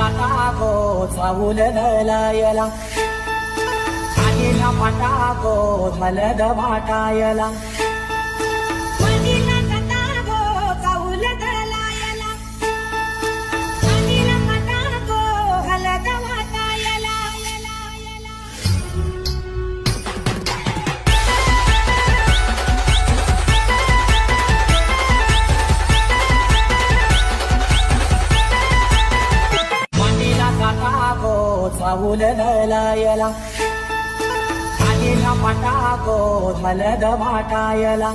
काटाको चावूल लायला आईला पाटाको मलद वाटायला वडीला कटागो कौल दलायला वडीला कटागो हलद वाटायला वडीला काटाको चावूल लायला आईला पाटाको मलद वाटायला